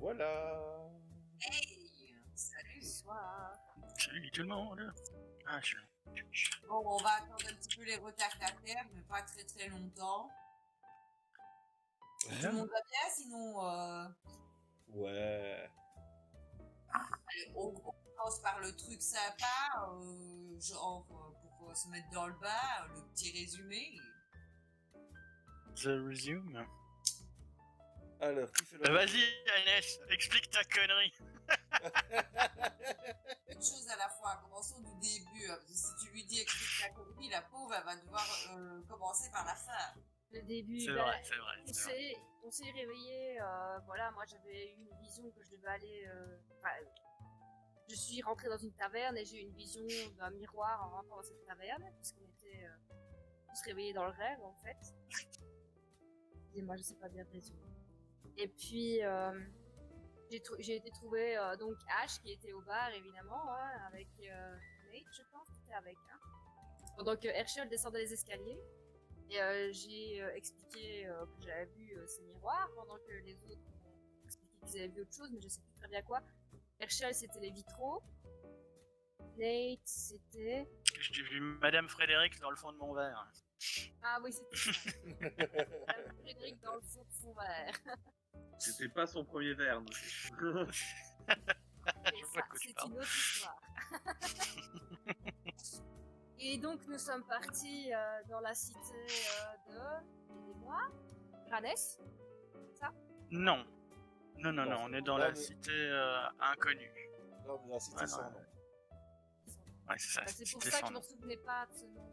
voilà. Hey, salut. Bonsoir. Salut tout le monde. Ah, je... Bon, on va attendre un petit peu les retardataires, mais pas très très longtemps. Tout le monde va bien, sinon... Ouais. Allez, on commence par le truc sympa, genre pour se mettre dans le bain, le petit résumé. The Resume. Alors, qui fait le... Vas-y, Annès, explique ta connerie. Une chose à la fois, commençons du début. Parce que si tu lui dis explique ta connerie, la pauvre, elle va devoir commencer par la fin. Le début, C'est ben, vrai, c'est vrai. on s'est réveillé, voilà, moi j'avais eu une vision que je devais aller... je suis rentrée dans une taverne et j'ai eu une vision d'un miroir en rentrant dans cette taverne, puisqu'on était tous réveillés dans le rêve, en fait. Excusez-moi, je sais pas bien résumer. Et puis, j'ai été trouver donc Ash, qui était au bar, évidemment, hein, avec Nate, je pense, qui était avec. Hein. Pendant que Herschel descendait les escaliers. Et j'ai expliqué que j'avais vu ces miroirs, pendant que les autres ont expliqué qu'ils avaient vu autre chose, mais je sais plus très bien quoi. Herschel, c'était les vitraux. Nate, c'était... J'ai vu Madame Frédéric dans le fond de mon verre. Ah oui, c'était ça. Madame Frédéric dans le fond de son verre. C'était pas son premier verre. Et ça, c'est une autre histoire. Et donc, nous sommes partis dans la cité de... Aidez-moi. Ranès, ça? Non. Non, on est dans la cité inconnue. Non, dans la cité sans nom. Ouais, c'est ça. C'est pour ça que je me souvenais pas de ce nom.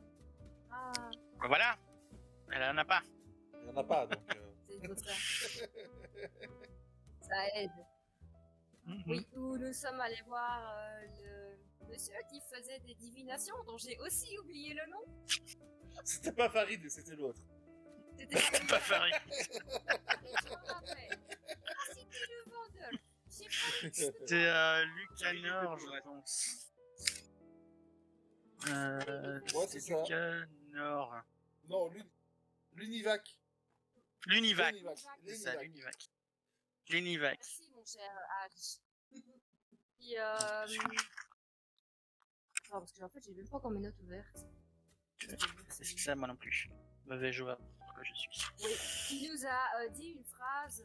Ah. Voilà. Elle en a pas. Il n'y en a pas, donc... C'est pour ça. Ça aide. Oui, où nous sommes allés voir le monsieur qui faisait des divinations, dont j'ai aussi oublié le nom. C'était pas Farid, c'était l'autre. C'était pas Farid. Je me rappelle. Ah, c'était le vendeur. C'était Lucanor, je pense. Ouais, c'est ça. Lucanor. Non, l'Univac. L'Univac. C'est ça, l'Univac. L'Univac. Merci, mon cher Ash. Puis, non, parce que en fait, j'ai même pas encore mes notes ouvertes. C'est ça, moi non plus. Mauvais joueur que je suis. Oui, il nous a dit une phrase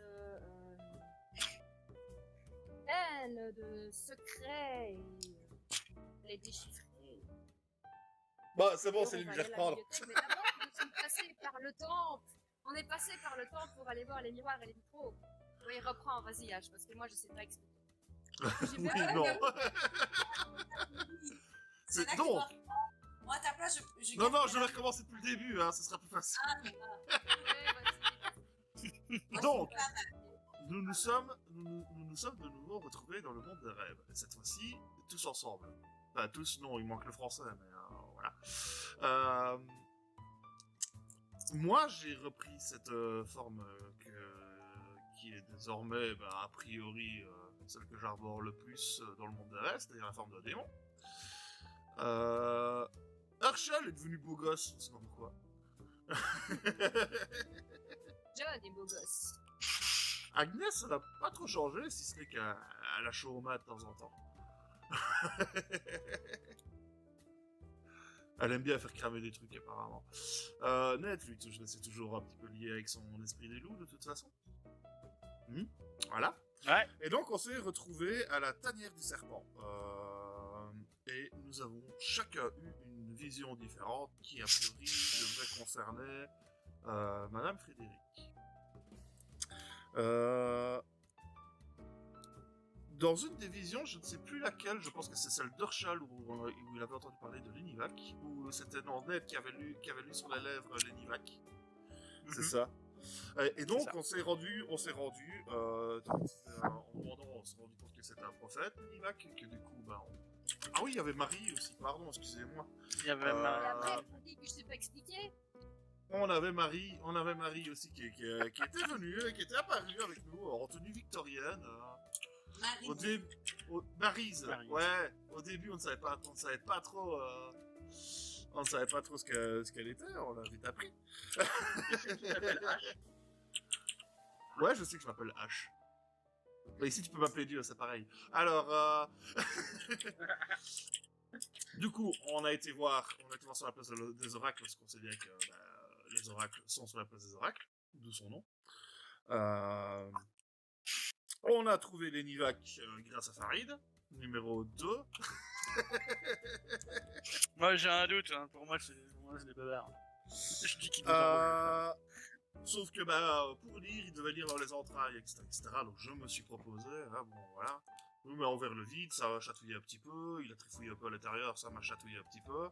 pleine de secrets et les déchiffrer. Bah, c'est bon, c'est lui que je vais reprendre. Mais d'abord, nous sommes passés par le temple. On est passé par le temple pour aller voir les miroirs et les vitraux. Oui, reprends, vas-y, H, parce que moi, je sais pas expliquer. Oui, non. C'est donc. Moi, à ta place, je Non, je vais recommencer depuis le début, hein, ce sera plus facile. Donc, nous nous sommes de nouveau retrouvés dans le monde des rêves. Et cette fois-ci, tous ensemble. Enfin, tous, non, il manque le français, mais voilà. Moi, j'ai repris cette forme qui est désormais, a priori, celle que j'arbore le plus dans le monde des rêves, c'est-à-dire la forme d'un démon. Herschel est devenu beau gosse, c'est pas pourquoi. John est beau gosse. Agnès, elle n'a pas trop changé, si ce n'est qu'elle a chaud au mat de temps en temps. Elle aime bien faire cramer des trucs, apparemment. Ned, lui, c'est toujours un petit peu lié avec son esprit des loups, de toute façon. Voilà. Ouais. Et donc, on s'est retrouvés à la tanière du serpent. Et nous avons chacun eu une vision différente qui, a priori, devrait concerner Madame Frédéric. Dans une des visions, je ne sais plus laquelle, je pense que c'est celle d'Herschel où il avait entendu parler de l'Univac, où c'était Ned qui avait lu sur les lèvres l'Univac. C'est ça. Et donc, on s'est rendu, en demandant, on s'est rendu compte que c'était un prophète, l'Univac, que du coup, Ah oui, il y avait Marie aussi, pardon, excusez-moi. Il y avait Marie. Et après, on dit que je sais pas expliquer. On avait Marie aussi qui était venue, qui était apparue avec nous en tenue victorienne. Maryse. Ouais. Au début, on ne savait pas trop ce qu'elle était. On l'a vite appris. Tu t'appelles H? Ouais, je sais que je m'appelle H. Mais ici, tu peux m'appeler Dieu, c'est pareil. Alors, du coup, on a été voir sur la place des oracles, parce qu'on sait bien que les oracles sont sur la place des oracles, d'où son nom. On a trouvé les Nivac grâce à Farid, numéro 2. Moi, j'ai un doute, hein. Pour moi, c'est des bavards. Je dis qu'ils nous ont Sauf que, pour lire, il devait lire dans les entrailles, etc. Donc je me suis proposé, hein, bon, voilà. Nous, mais envers le vide, ça a chatouillé un petit peu, il a trifouillé un peu à l'intérieur, ça m'a chatouillé un petit peu.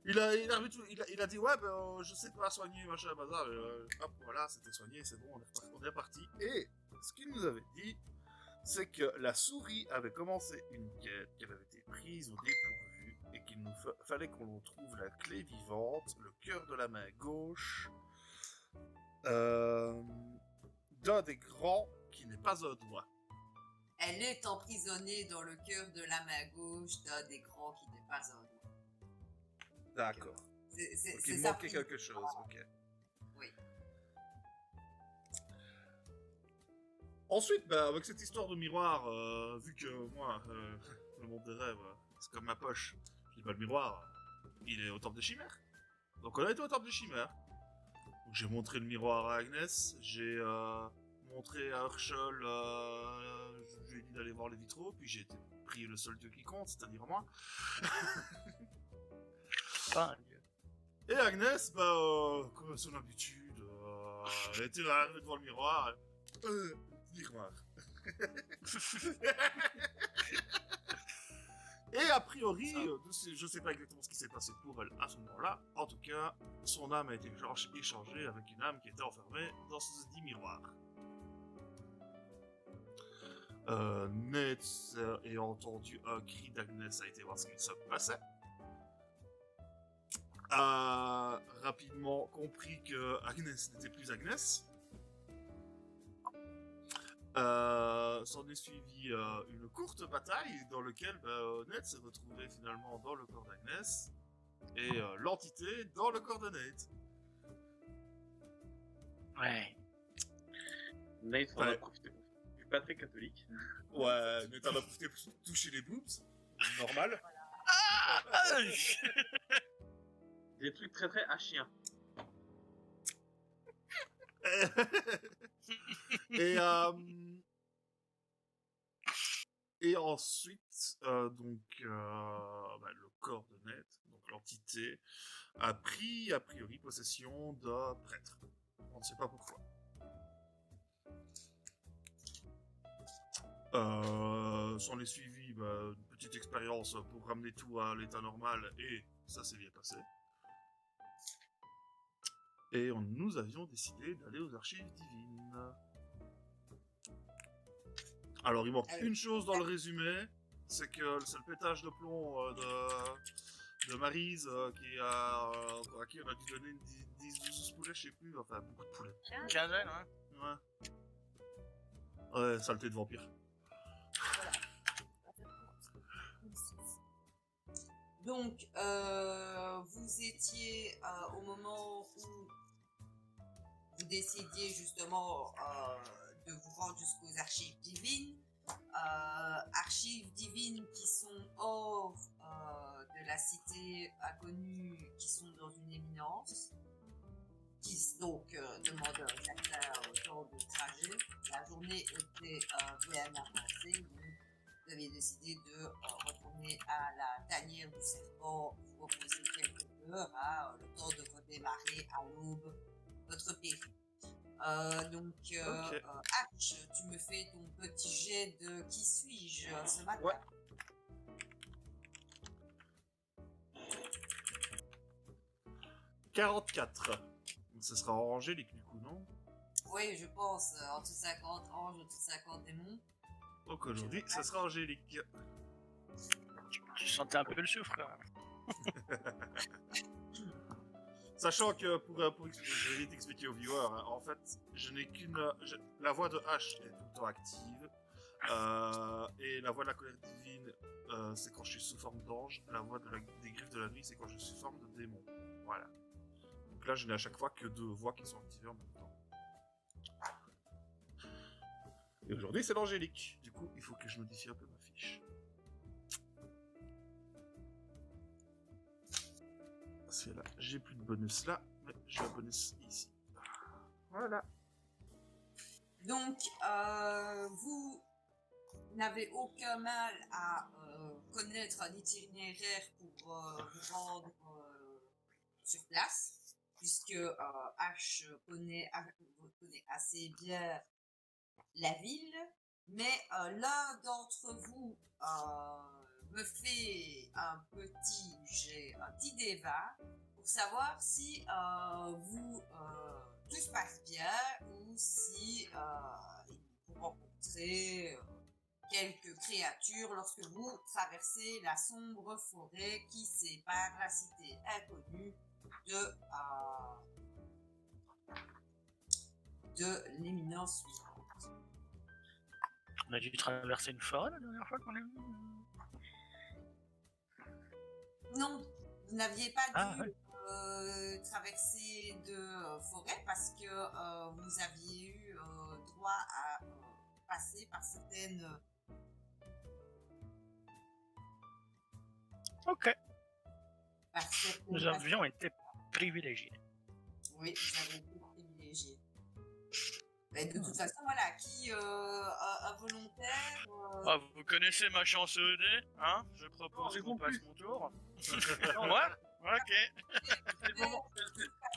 il a dit, ouais, je sais pas soigner, machin, bazar, hop, voilà, c'était soigné, c'est bon, on est reparti. Et ce qu'il nous avait dit, c'est que la souris avait commencé une quête qui avait été prise au dépourvu et qu'il nous fallait qu'on trouve la clé vivante, le cœur de la main gauche, d'un des grands qui n'est pas un doigt. Elle est emprisonnée dans le cœur de la main gauche d'un des grands qui n'est pas un doigt. D'accord. C'est Donc, il ça. manquait quelque chose, ok. Oui. Ensuite, avec cette histoire de miroir, vu que moi, le monde des rêves, c'est comme ma poche, je dis pas le miroir, il est au temple des chimères. Donc on a été au temple des chimères. Donc j'ai montré le miroir à Agnès, j'ai montré à Herschel, je lui ai dit d'aller voir les vitraux, puis j'ai été pris le seul dieu qui compte, c'est-à-dire moi. pas un dieu. Et Agnès, comme à son habitude, elle était arrivée devant le miroir, miroir. Et a priori, je sais pas exactement ce qui s'est passé pour elle à ce moment-là. En tout cas, son âme a été échangée avec une âme qui était enfermée dans ce dit miroir. Ned, ayant entendu un cri d'Agnès, a été voir ce qu'il se passait. A rapidement compris que Agnès n'était plus Agnès. S'en est suivi une courte bataille dans laquelle Ned s'est retrouvé finalement dans le corps d'Agnès et l'entité dans le corps de Ned. Ouais. Nate en a profité. Je suis pas très catholique. Ouais, Ned en a profité pour toucher les boobs, normal. Des trucs très très à chien. Et ensuite, le corps de Ned, donc l'entité, a pris a priori possession d'un prêtre. On ne sait pas pourquoi. S'en est suivi une petite expérience pour ramener tout à l'état normal et ça s'est bien passé. Et nous avions décidé d'aller aux archives divines. Alors il manque une chose dans le résumé, c'est que le seul pétage de plomb de Maryse à qui on a dû donner 10-12 poulets, je sais plus, enfin beaucoup de poulets. Une quinzaine, hein. Ouais, saleté de vampire. Donc, vous étiez au moment où vous décidiez justement de vous rendre jusqu'aux archives divines. Archives divines qui sont hors de la cité inconnue, qui sont dans une éminence, qui donc demandent un certain temps de trajet. La journée était bien avancée, donc vous avez décidé de retourner à la tanière du serpent, vous reposer quelques heures, le temps de redémarrer à l'aube votre périple. H, tu me fais ton petit jet de qui suis-je ce matin? Ouais. « 44. Ce sera en Angélique du coup, non? Oui, je pense, entre 50 anges, entre 50 démons. Donc aujourd'hui, ça sera Angélique. Tu sentais un peu le souffle, là. Sachant que je vais t'expliquer aux viewers, hein, en fait, je n'ai qu'une. La voix de H est tout le temps active. Et la voix de la colère divine, c'est quand je suis sous forme d'ange. La voix des griffes de la nuit, c'est quand je suis sous forme de démon. Voilà. Donc là, je n'ai à chaque fois que 2 voix qui sont activées en même temps. Et aujourd'hui, c'est l'Angélique. Du coup, il faut que je modifie un peu ma fiche. Parce que là, j'ai plus de bonus là, mais j'ai un bonus ici. Voilà. Donc, vous n'avez aucun mal à connaître un itinéraire pour vous rendre sur place, puisque H connaît assez bien la ville, mais l'un d'entre vous me fait un petit débat pour savoir si tout se passe bien ou si vous rencontrez quelques créatures lorsque vous traversez la sombre forêt qui sépare la cité inconnue de l'éminence suivante. On a dû traverser une forêt la dernière fois qu'on est venu. Non, vous n'aviez pas dû ouais. traverser de forêt parce que vous aviez eu droit à passer par certaines... Ok. certaines Nous avions été privilégiés. Oui, vous avez été privilégié. Mais de toute façon, voilà, qui involontaire... Ah, vous connaissez ma chance au dé, hein? Je propose qu'on passe mon tour. Ouais. Ok. C'est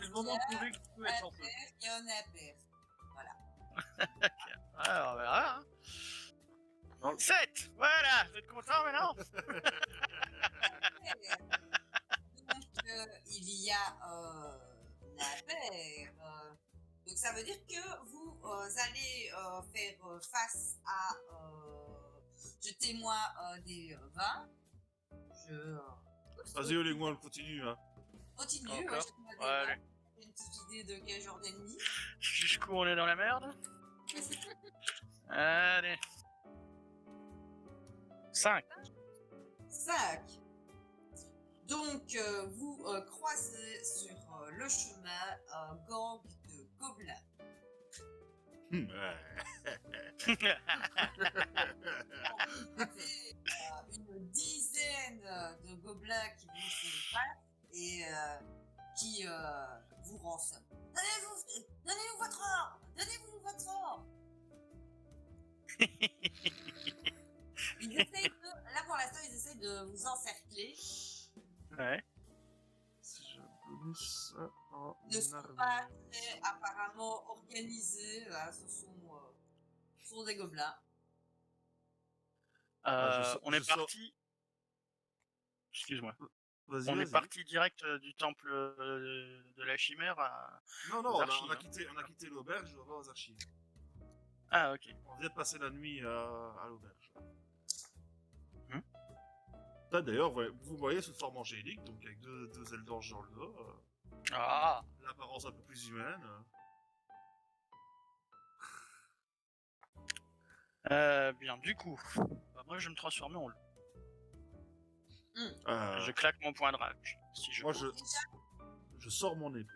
le moment de prouver que tu peux être chanceux. Il y a un impair. Alors, on verra. Hein. 7. Voilà. Vous êtes content maintenant? Donc, il y a l'impair. Donc, ça veut dire que vous allez faire face à... Jetez-moi des 20. Vas-y, Oleg-moi, on continue. Hein. Continue, Encore. jetez-moi des 20. Allez. J'ai une petite idée de quel genre d'ennemi. Jusqu'où on est dans la merde? Allez. 5. 5. Donc, vous croisez sur le chemin un gang de gobelins. Ouais. Vous avez une dizaine de gobelins qui vous font face et qui vous rançonnent. Donnez-nous votre or! Donnez-nous votre or! Ils essayent là pour l'instant, ils essayent de vous encercler. Ouais. Si j'ai un bonus en Ils ne sont armure. pas très apparemment organisés. Là, ce sont des gobelins. On est parti. Excuse-moi. Vas-y, On est vas-y. parti direct du temple de la chimère à... Non, aux on a archives. on a quitté l'auberge, on va aux archives. Ah, ok. On vient de passer la nuit à l'auberge. Hmm. Là, d'ailleurs, vous voyez sous forme angélique, donc avec deux ailes d'ange dans le dos. Ah. L'apparence un peu plus humaine. Bien, du coup, moi je vais me transformer en loup. Euh, Je claque mon point de rage. Si je... moi, Déjà, je sors mon épée.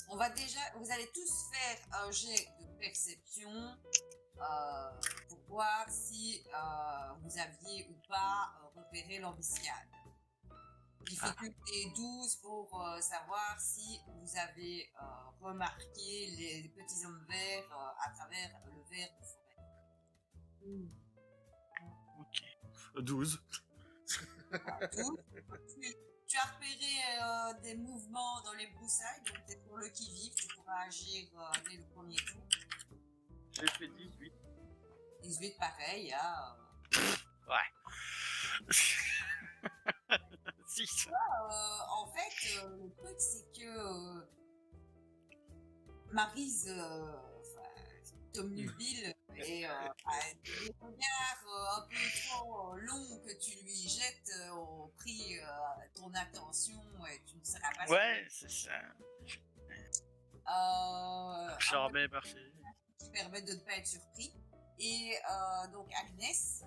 vous allez tous faire un jet de perception pour voir si vous aviez ou pas repéré l'embuscade. Difficulté 12 pour savoir si vous avez remarqué les petits hommes verts à travers le verre de forêt. Ok. 12. 12. Tu as repéré des mouvements dans les broussailles, donc t'es pour le qui-vive, tu pourras agir dès le premier tour. J'ai fait 18. 18 pareil, hein. Ouais. 6. En fait, le truc c'est que Maryse, omnubile, et le regard un peu trop long que tu lui jettes ont pris ton attention et tu ne seras pas Ouais, c'est ça. Charmé par ces... qui permettent de ne pas être surpris. Et donc Agnès,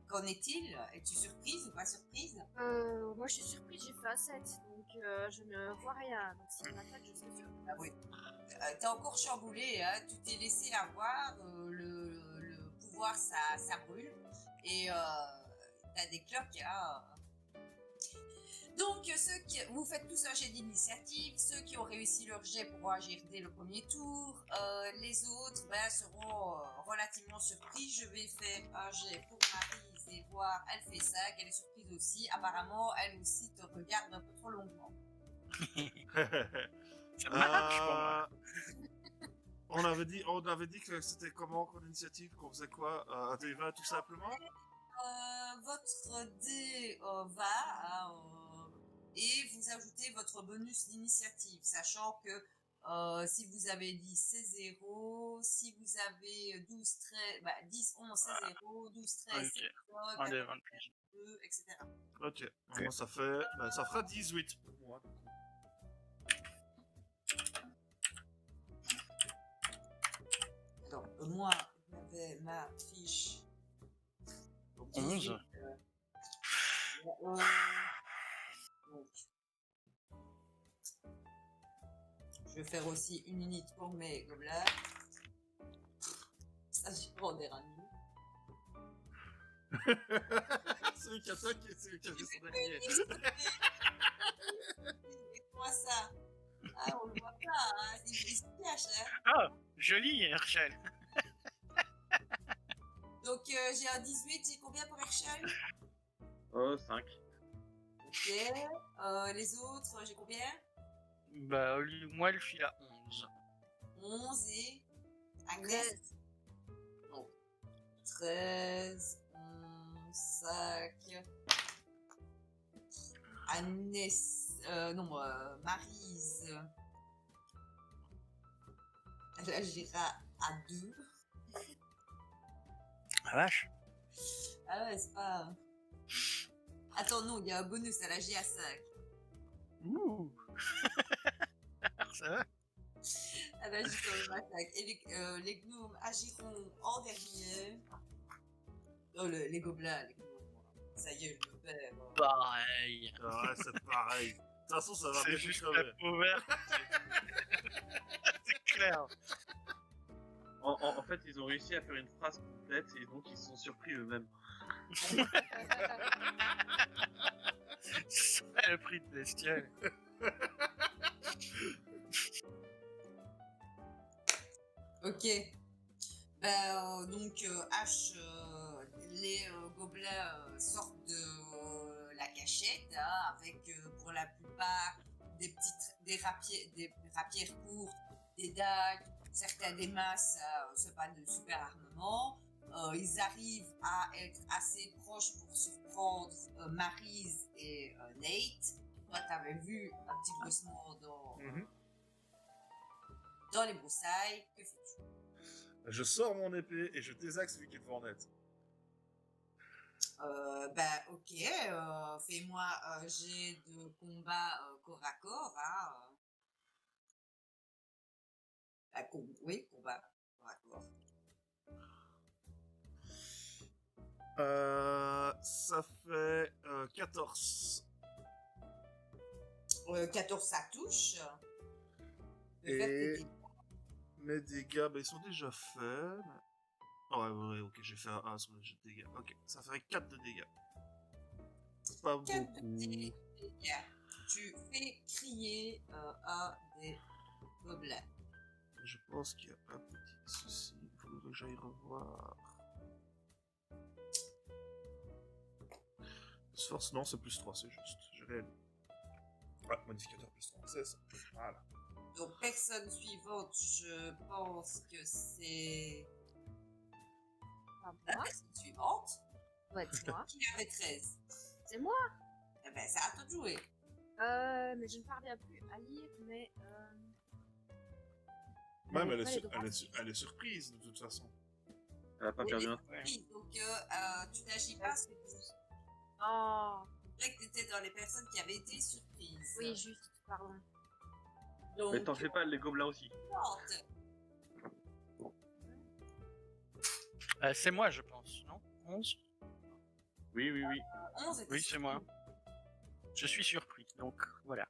qu'en est-il? Es-tu surprise ou pas surprise? Moi, je suis surprise, j'ai fait un 7, donc je ne vois rien. Donc, si on attaque, je suis sûre. Ah oui. t'es encore chamboulé, hein, tu t'es laissé avoir, le pouvoir ça brûle, et t'as des cloques, hein. Donc, vous faites tous un jet d'initiative. Ceux qui ont réussi leur jet pourront agir dès le premier tour. Les autres seront relativement surpris. Je vais faire un jet pour Maryse et voir, elle fait ça, qu'elle est surprise aussi. Apparemment, elle aussi te regarde un peu trop longuement. Ça marche pour moi. On avait dit que c'était comment qu'on initiative, qu'on faisait quoi, un D20 tout simplement. Votre dé va et vous ajoutez votre bonus d'initiative, sachant que si vous avez 10, c'est 0. Si vous avez 12, 13, 10, 11, c'est 0. 12, 13, c'est 0. Un des 20 plus. 2, etc. Ok. Moi, ça fera 18 pour moi. Donc, moi, j'avais ma fiche. 11. Donc, je vais faire aussi une unité pour mes gobelins. Ça, je vais rendre un nid. Celui qui attaque et celui qui a fait son allié. C'est quoi ça? Ah, on le voit pas, hein. Il se cache, hein. Ah, joli, Herschel. Donc, j'ai un 18, j'ai combien pour Herschel? 5. Ok. Les autres, j'ai combien? Bah, moi, le fil à 11. 11 et Agnès? Donc, 13, 11, 5. Agnès, Maryse. Elle agira à 2. Ah vache. Ah ouais, c'est pas... Attends, non, il y a un bonus, elle agit à 5. Ouh. Ça va. Elle agit quand même à 5. Et les gnomes agiront en dernier. Oh, les gobelins, ça y est, je le fais. Pareil. Ouais, c'est pareil. De toute façon, ça va C'est bien juste crever. la peau verte. C'est clair. En fait, ils ont réussi à faire une phrase complète et donc ils se sont surpris eux-mêmes. C'est le prix de bestiole. Ok. Donc, les gobelins sortent de la cachette, hein, avec pour la plupart des rapières courtes, des dagues, certains des masses, c'est pas de super armement. Ils arrivent à être assez proches pour surprendre Maryse et Nate. Toi, t'avais vu un petit bruissement dans les broussailles. Que fais-tu? Je sors mon épée et je désaxe celui qui est devant net. Ok, fais-moi un jet de combat corps à corps, hein. Oui, combat corps à corps. Ça fait 14. 14, ça touche. Et mes dégâts, ils sont déjà faits. Mais... Ouais, ok, j'ai fait un 1 sur le jet de dégâts. Ok, ça fait 4 de dégâts. Pas 4 de beaucoup. dégâts. Tu fais crier un des gobelins. Je pense qu'il y a un petit souci. Il faut que j'aille revoir. Force, non, c'est plus 3, c'est juste. J'ai réel. Ouais, modificateur plus 3, c'est ça. Voilà. Donc, personne suivante, je pense que c'est Pas la moi. personne suivante Ouais, c'est moi. qui avait 13. C'est moi. Eh ben, c'est à toi de jouer. Mais je ne parviens plus à lire, mais... Même elle pas les droits. est surprise de toute façon. Elle a pas Oui, perdu un. oui, donc, tu n'agis pas sur Oh, c'est vrai que tu étais dans les personnes qui avaient été surprises. oui, juste, pardon. Donc, Mais t'en fais pas, les gobelins aussi. 30. C'est moi, je pense, non 11. Oui. 11 était Oui, c'est moi. Je suis surpris, donc voilà.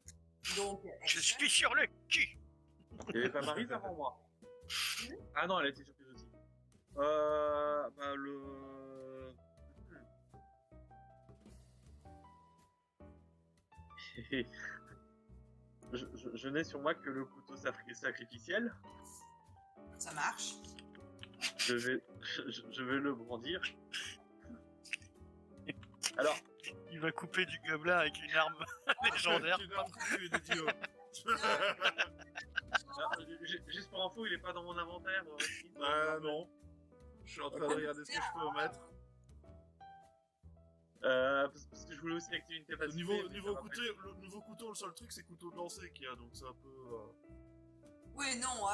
Donc, Je suis sur le cul. Il n'y avait pas Maryse avant moi. Ah non, elle a été surprise aussi. Bah le... je n'ai sur moi que le couteau sacrificiel. Ça marche. Je vais le brandir. Alors, Il va couper du gobelin avec une arme légendaire. Tu dois trouver des dieux. juste pour info, il est pas dans mon inventaire. Ah non. Je suis en train de regarder ce que je peux mettre. Parce que je voulais aussi activer une capacité. Le nouveau couteau, le seul truc, c'est couteau de lancer qu'il y a, donc c'est un peu... Oui, non,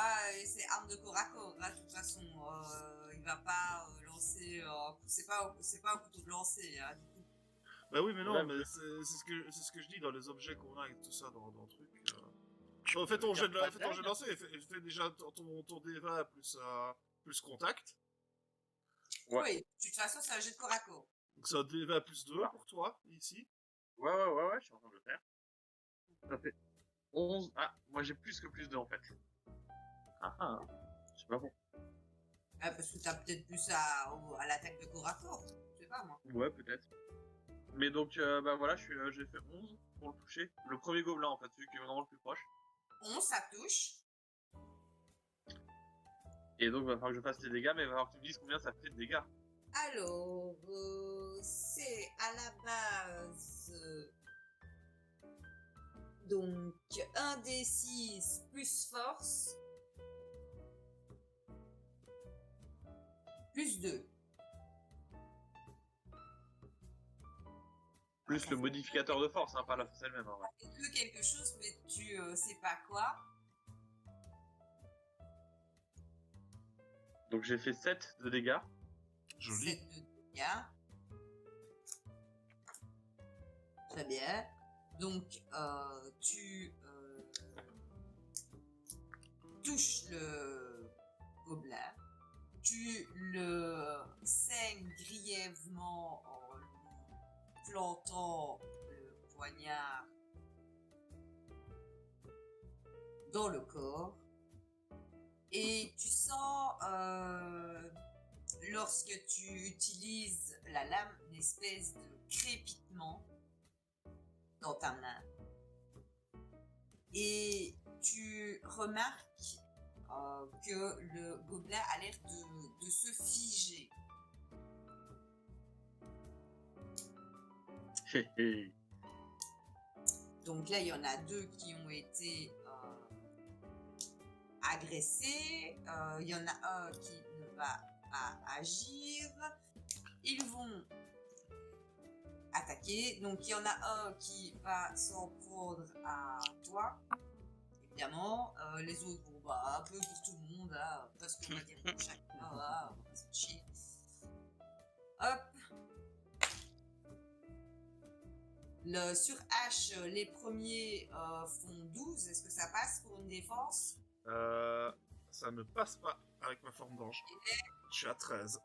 c'est arme de corps à corps. Là, de toute façon, il va pas lancer. C'est pas un couteau de lancer. Hein, du coup. Bah oui, mais non, Ouais, mais c'est ce que je dis dans les objets qu'on a et tout ça dans le truc. Fais ton jet de lancer et fais déjà ton D20 plus contact. Ouais. Oui, de toute façon, c'est un jet de corps à corps. Donc c'est un D20 plus 2 pour toi, ici. Ouais, je suis en train de le faire. Ça fait 11. Ah, moi j'ai plus que plus 2 en fait. Je sais pas bon. Parce que t'as peut-être plus à l'attaque de corps à corps. Je sais pas, moi. Ouais, peut-être. Mais donc, bah voilà, j'ai fait 11 pour le toucher. Le premier gobelin en fait, celui qui est vraiment le plus proche. 11, ça touche. Et donc, il va falloir que je fasse les dégâts, mais il va falloir que tu me dises combien ça fait de dégâts. Alors, c'est à la base. Donc, 1d6 plus force. Plus 2. Plus le modificateur de force, hein, pas la force elle-même. Hein, ouais. Que quelque chose, mais tu sais pas quoi. Donc j'ai fait 7 de dégâts. Joli. 7 de dégâts. Très bien. Donc, tu touches le gobelin. Tu le saignes grièvement en lui plantant le poignard dans le corps. Et tu sens, lorsque tu utilises la lame, une espèce de crépitement dans ta main. Et tu remarques que le gobelin a l'air de se figer. Donc là, il y en a 2 qui ont été agressés. Il y en a un qui ne va pas agir. Ils vont attaquer. Donc il y en a un qui va s'en prendre à toi. Évidemment, les autres vont un peu pour tout le monde, hein, parce qu'on va dire pour chacun, on va se chier. Hop. Sur H, les premiers font 12. Est-ce que ça passe pour une défense? Ça ne passe pas avec ma forme d'ange. Je suis à 13.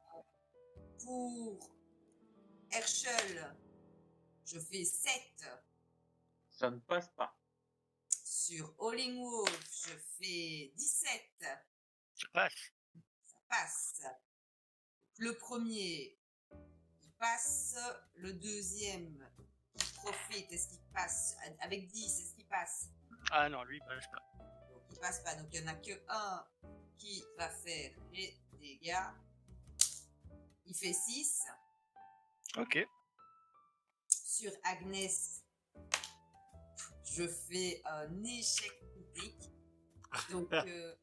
Pour Herschel, je fais 7. Ça ne passe pas. Sur Howling Wolf, je fais 17. Ça passe. Ça passe. Le premier, il passe. Le deuxième, il profite. Est-ce qu'il passe? Avec 10, est-ce qu'il passe? Ah non, lui, il passe pas. Donc, il passe pas. Donc, il n'y en a que un qui va faire les dégâts. Il fait 6. Ok. Sur Agnès, je fais un échec critique. Donc, je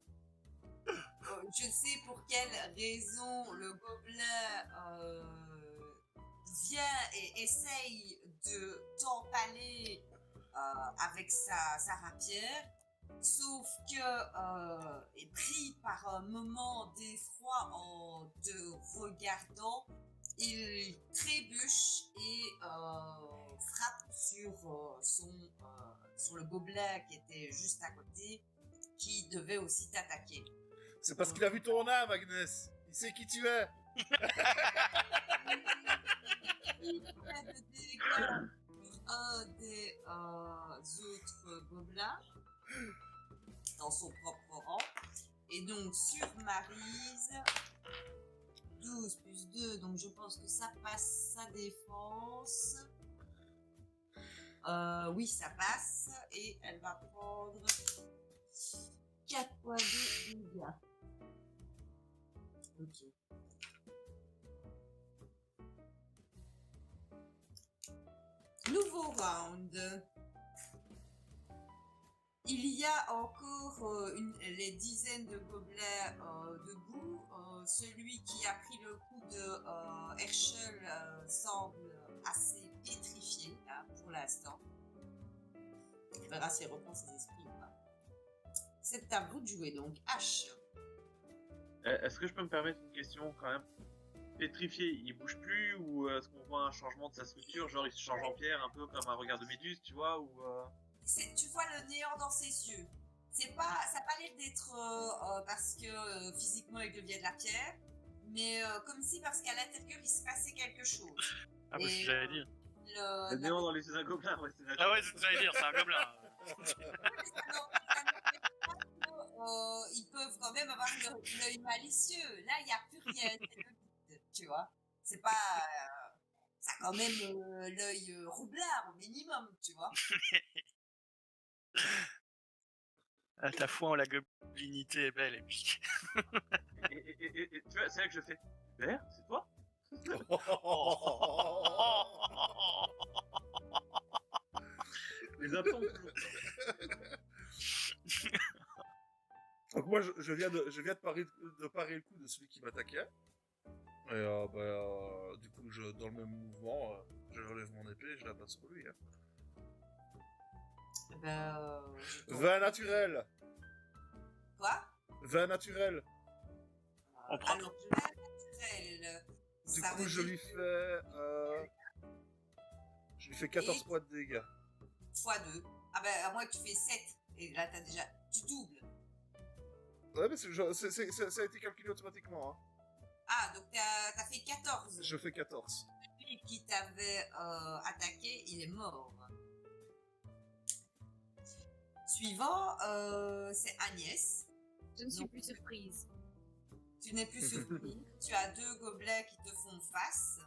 ne sais pour quelle raison le gobelin vient et essaye de t'empaler avec sa rapière, sauf que, est pris par un moment d'effroi en te regardant, il trébuche et frappe sur le gobelin qui était juste à côté, qui devait aussi t'attaquer. C'est parce qu'il a vu ton âme, Agnès. Il sait qui tu es. Il fait de dégâts sur un des autres gobelins dans son propre Et donc, sur Maryse, 12 plus 2, donc je pense que ça passe sa défense. Oui, ça passe. Et elle va prendre 4 points de dégâts. Ok. Nouveau round. Il y a encore les dizaines de gobelets debout. Celui qui a pris le coup de Herschel semble assez pétrifié là, pour l'instant. On verra s'il reprend ses esprits ou pas. C'est à vous de jouer donc. H. Est-ce que je peux me permettre une question quand même? Pétrifié, il bouge plus ou est-ce qu'on voit un changement de sa structure, genre il se change en pierre un peu comme un regard de méduse, tu vois, ou Tu vois le néant dans ses yeux. Ça n'a pas l'air d'être parce que physiquement il devient de la pierre, mais comme si parce qu'à l'intérieur il se passait quelque chose. Ah, bah, c'est ce que j'allais dire. le néant dans les yeux d'un gobelin, ouais, c'est Ah ouais, c'est ce que j'allais dire, c'est un gobelin. Ils peuvent quand même avoir l'œil malicieux. Là, il n'y a plus rien. C'est le vide, tu vois. C'est pas. Ça a quand même l'œil roublard au minimum, tu vois. Ah, ta foi en la goblinité est belle, et puis. et tu vois, c'est là que je fais. Hubert, c'est toi? Les absents. Donc moi, je viens de parer le coup de celui qui m'attaquait. Et du coup, dans le même mouvement, je relève mon épée et je la passe sur lui. Hein. 20 naturel. Quoi? 20 naturel. On prend. Alors, je vais naturel. Du coup, je lui fais 14 points de dégâts. x2. Ah ben, à moins que tu fais 7. Et là, tu doubles. Ouais, mais ça a été calculé automatiquement. Hein. Ah, donc t'as fait 14. Je fais 14. Celui qui t'avait attaqué, il est mort. Suivant, c'est Agnès. Je ne suis plus surprise. Tu n'es plus surpris. Tu as 2 gobelets qui te font face.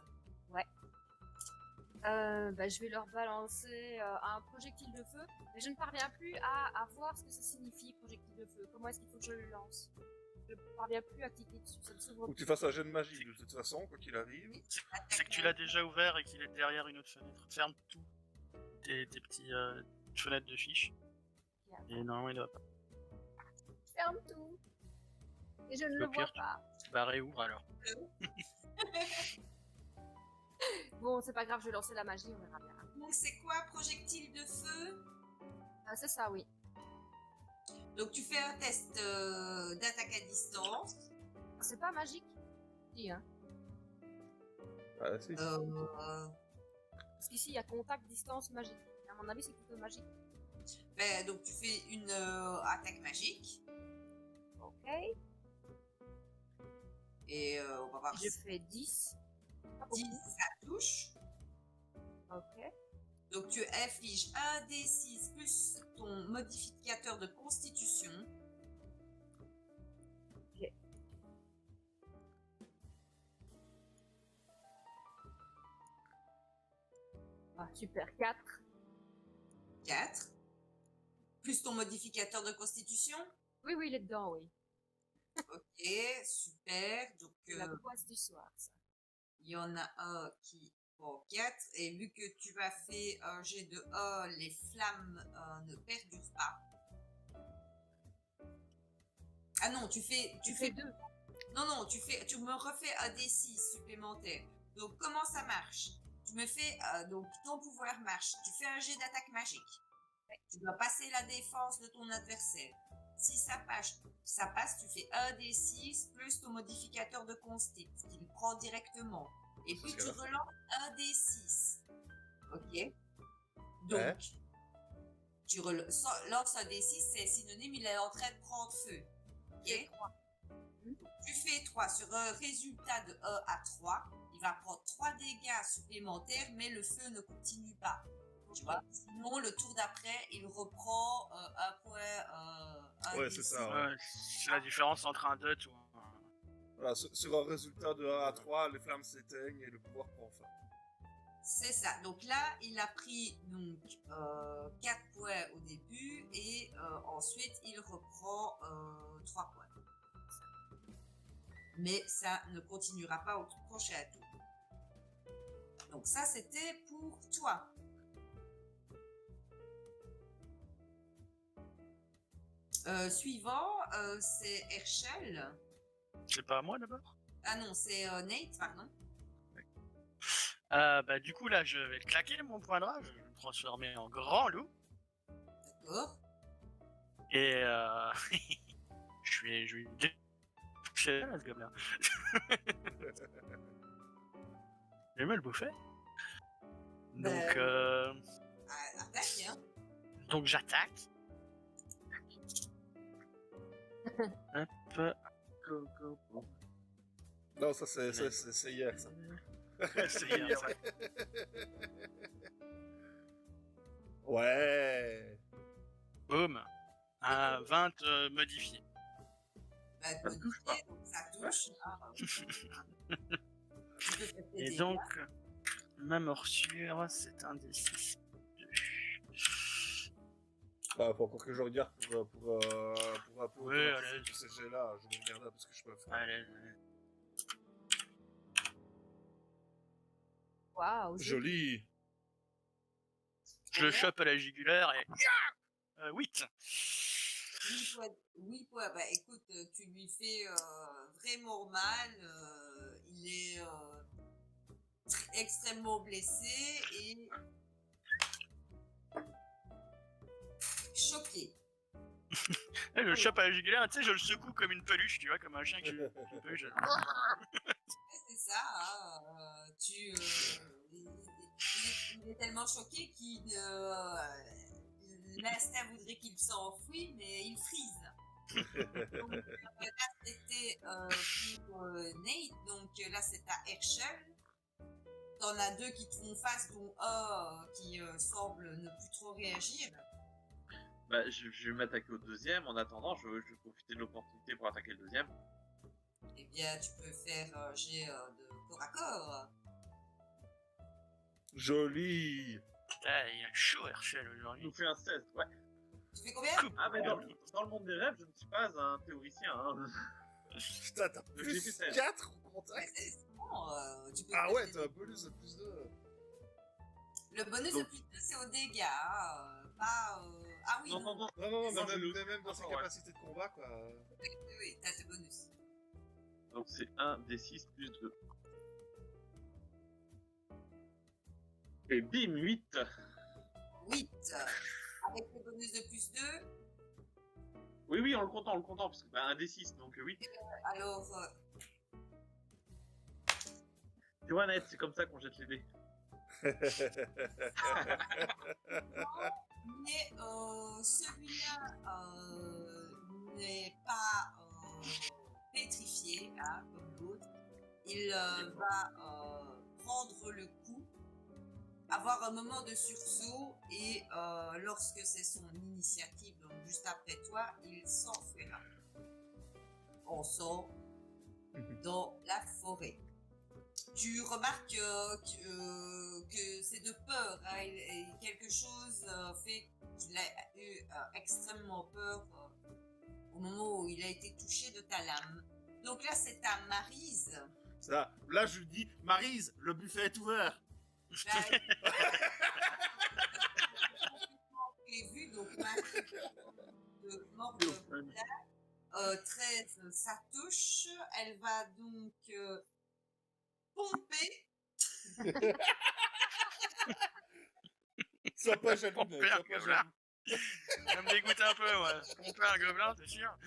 Je vais leur balancer un projectile de feu, mais je ne parviens plus à voir ce que ça signifie, projectile de feu. Comment est-ce qu'il faut que je le lance? Je ne parviens plus à cliquer dessus, ça ne s'ouvre Faut que plus. tu fasses un jet de magie de toute façon, quoi qu'il arrive. C'est que tu l'as déjà ouvert et qu'il est derrière une autre fenêtre. Ferme tout. Tes petits fenêtres de fiches. Et non, il ne va pas. Ferme tout. Et je ne le vois pas. Bah réouvre alors. Bon, c'est pas grave, je vais lancer la magie, on verra bien. Donc c'est quoi, projectile de feu? C'est ça, oui. Donc tu fais un test d'attaque à distance. C'est pas magique? Si, hein. Ah, si. Parce qu'ici, il y a contact, distance, magique. À mon avis, c'est plutôt magique. Donc tu fais une attaque magique. Ok. Et on va voir Je si fais 10. 10, ça touche. Ok. Donc tu infliges 1 D6 plus ton modificateur de constitution. Ok. Ah, super. 4. 4. Plus ton modificateur de constitution. Oui, il est dedans, oui. Ok, super. Donc La poisse du soir, ça. il y en a un qui prend 4. Et vu que tu as fait un jet de 1, les flammes ne perdurent pas. Ah non, tu fais 2. Non, tu me refais un D6 supplémentaire. Donc, comment ça marche? Tu me fais, donc, ton pouvoir marche. Tu fais un jet d'attaque magique. Tu dois passer la défense de ton adversaire. Si ça passe, tu fais un D6 plus ton modificateur de constit, qui le prend directement. Et puis, tu relances un D6. Ok? Donc, tu lances un D6, c'est synonyme, il est en train de prendre feu. Ok? Tu fais 3 sur un résultat de 1 à 3. Il va prendre 3 dégâts supplémentaires, mais le feu ne continue pas. Tu vois? Sinon, le tour d'après, il reprend un un Ouais, des c'est six. ça, ouais. Ouais, c'est la différence entre un dot ou un... Voilà, sur un résultat de 1 à 3, les flammes s'éteignent et le pouvoir prend fin. C'est ça. Donc là, il a pris donc 4 points au début et ensuite il reprend 3 points. Mais ça ne continuera pas au prochain tour. Donc ça, c'était pour toi. Suivant, c'est Herschel. C'est pas à moi d'abord? Ah non, c'est Nate, pardon. Bah du coup là je vais claquer mon point de rage, je vais me transformer en grand loup D'accord. et je vais toucher là ce gobelin. Je vais me le bouffer. Donc Ben, attaque, hein. donc j'attaque. Hop. Go, go, go. Non, ça c'est hier, ça. C'est hier, ça. Ouais. Boum. Un 20 modifié. Ben, Ça touche pas. donc ça touche. Ah, tu peux faire tes Et dégâts. donc ma morsure c'est un des 6. Bah, faut encore que je regarde pour Ouais, allez. tous ces jets là, je vais regarder un peu ce que je peux faire. Allez. Waouh, Joli. Je le chope à la jugulaire et 8. 8 points. Bah écoute, tu lui fais vraiment mal. Il est extrêmement blessé et choqué. Je le chope à la jugulaire, tu sais, je le secoue comme une peluche, tu vois, comme un chien qui joue une peluche. C'est ça. Hein, il est tellement choqué qu'il l'instinct voudrait qu'il s'enfuit, mais il frise. Donc, là, c'était pour Nate. Donc là, c'est à Herschel. T'en as deux qui te font face, dont un qui semble ne plus trop réagir. Bah, je vais m'attaquer au deuxième. En attendant, je vais profiter de l'opportunité pour attaquer le deuxième. Eh bien, tu peux faire un jet de corps à corps. Joli. Putain, il a chaud Herschel Je aujourd'hui. nous fais un 16, ouais. Tu fais combien? Ah, mais dans le monde des rêves, je ne suis pas un théoricien. Hein. Putain, t'as J'ai plus fait 16. 4 au Ouais, contact. c'est bon, tu peux Ah faire ouais, des t'as un bonus de plus 2. Le bonus de plus 2, c'est au dégâts. Pas. Ah oui, Non, non. non, non. Non, Non, même dans ses ouais. capacités de combat, quoi. Oui, t'as ce bonus. Donc c'est 1 des 6 plus 2. Et bim, 8. 8. Avec le bonus de plus 2, Oui, on le comptant, parce que bah, 1 des 6, donc 8. alors. Tu vois, Net, c'est comme ça qu'on jette les dés. Mais celui-là n'est pas pétrifié, hein, comme l'autre. Il va prendre le coup, avoir un moment de sursaut et lorsque c'est son initiative, donc juste après toi, il s'enfuira. On sort dans la forêt. Tu remarques que c'est de peur, hein, et quelque chose fait qu'il a eu extrêmement peur au moment où il a été touché de ta lame. Donc là, c'est ta Maryse. Ça, là, je lui dis, Maryse, le buffet est ouvert. Là, prévu, donc Maryse de mort de 13, ça touche. Elle va donc pomper. Sois pas jaloux, Pomper mec, un sois pas gobelin. jaloux. Ça me dégoûte un peu, ouais. Pomper un gobelin, c'est sûr.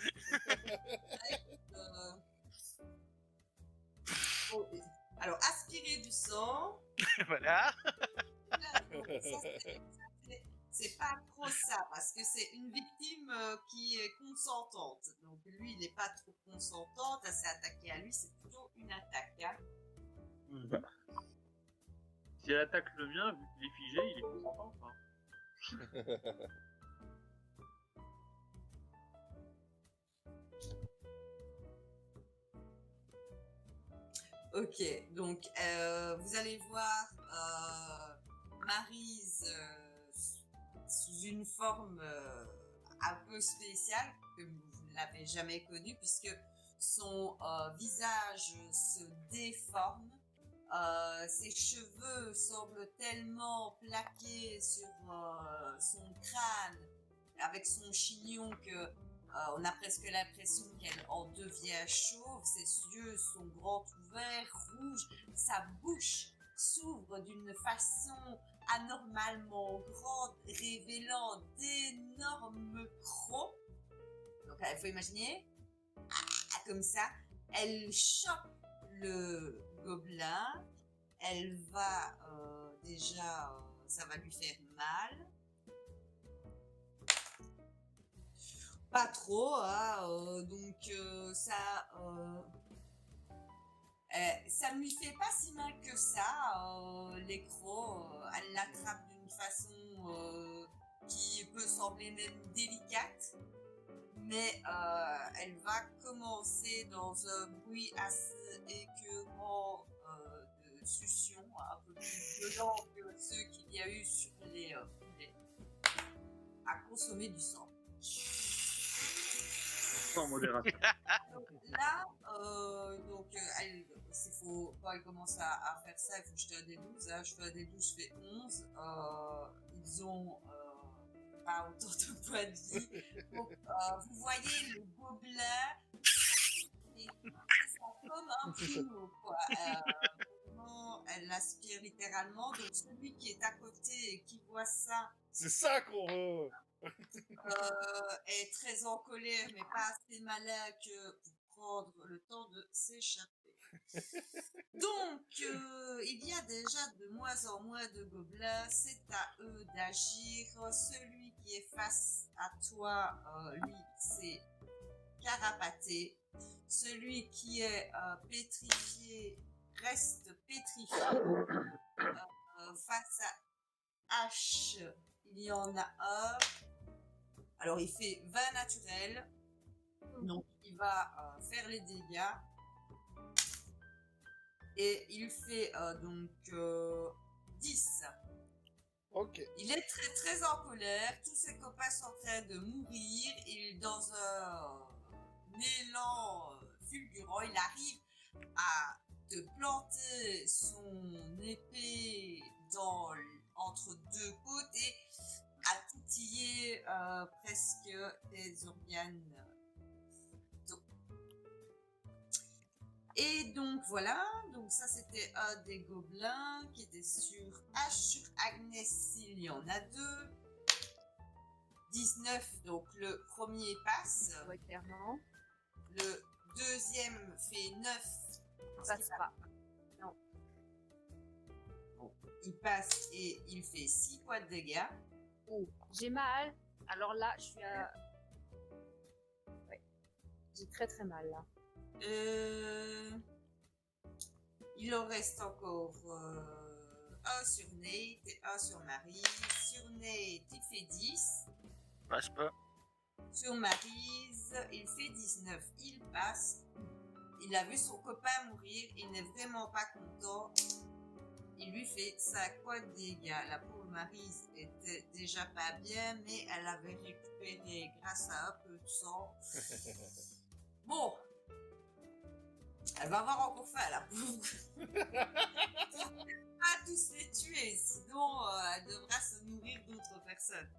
Alors, aspirer du sang. Voilà. C'est pas trop ça, parce que c'est une victime qui est consentante. Donc lui, il n'est pas trop consentante à s'attaquer à lui, c'est plutôt une attaque. Hein. Si elle attaque le mien, vu qu'il est figé, il est consentant. Enfin. Ok, donc vous allez voir Maryse sous une forme un peu spéciale que vous ne l'avez jamais connue puisque son visage se déforme. Ses cheveux semblent tellement plaqués sur son crâne avec son chignon que on a presque l'impression qu'elle en devient chauve. Ses yeux sont grands ouverts, rouges. Sa bouche s'ouvre d'une façon anormalement grande, révélant d'énormes crocs. Donc, il faut imaginer, comme ça, elle chope le gobelin. Elle va déjà, ça va lui faire mal. Pas trop, hein, donc ça ne lui fait pas si mal que ça. Les crocs, elle l'attrape d'une façon qui peut sembler même délicate, mais elle va commencer dans un bruit assez écœurant de succion, un peu plus violent que ceux qu'il y a eu sur les poulets, à consommer du sang. Sans modération. Donc là, quand elle commence à faire ça, il faut jeter un des 12. Hein. Je fais un des 12, je fais 11. Ils ont pas autant de points de vie. Donc, vous voyez le gobelin, c'est comme un plumeau, quoi. Vraiment, elle l'aspire littéralement. Donc, celui qui est à côté et qui voit ça, C'est ça qu'on veut. est très en colère, mais pas assez malin que pour prendre le temps de s'échapper. Donc, il y a déjà de moins en moins de gobelins, c'est à eux d'agir. Celui qui est face à toi, lui, c'est carapaté. Celui qui est pétrifié reste pétrifié. Face à H, il y en a un. Alors, il fait 20 naturels. Donc, il va faire les dégâts. Et il fait 10. Ok. Il est très très en colère. Tous ses copains sont en train de mourir. Il est dans un élan fulgurant. Il arrive à te planter son épée entre deux côtes et à titiller presque tes organes. Et donc voilà, donc ça c'était un des gobelins qui était sur H. Sur Agnès, il y en a 2. 19, donc le premier passe. Ouais, clairement. Le deuxième fait 9. Ça passe pas. Non. Bon, il passe et il fait 6 points de dégâts. Oh, j'ai mal. Alors là, je suis à... Ouais. J'ai très très mal là. Il en reste encore un sur Nate et un sur Marie. Sur Nate, il fait 10. Passe pas. Sur Maryse, il fait 19. Il passe. Il a vu son copain mourir. Il n'est vraiment pas content. Il lui fait 5 points de dégâts. La pauvre Maryse était déjà pas bien, mais elle avait récupéré grâce à un peu de sang. Bon. Elle va avoir encore faim, la pauvre. Pas tous les tuer, sinon elle devra se nourrir d'autres personnes.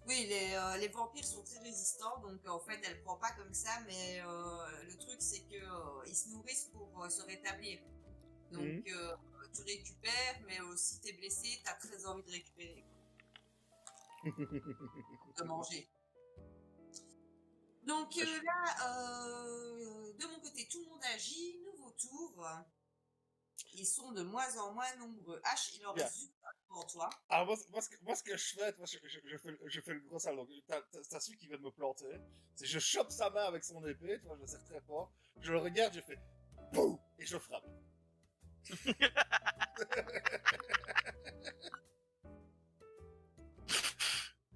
Oui, les vampires sont très résistants, donc en fait elle prend pas comme ça, mais le truc c'est que ils se nourrissent pour se rétablir. Donc tu récupères, mais si t'es blessé, t'as très envie de récupérer. De manger. Donc là, de mon côté, tout le monde agit. Nouveau tour. Ils sont de moins en moins nombreux. H, il en reste juste pour toi. Alors moi, ce que je fais, je fais le gros salon. T'as celui qui vient de me planter. C'est je chope sa main avec son épée, tu vois, je le serre très fort. Je le regarde, je fais BOUM et je frappe.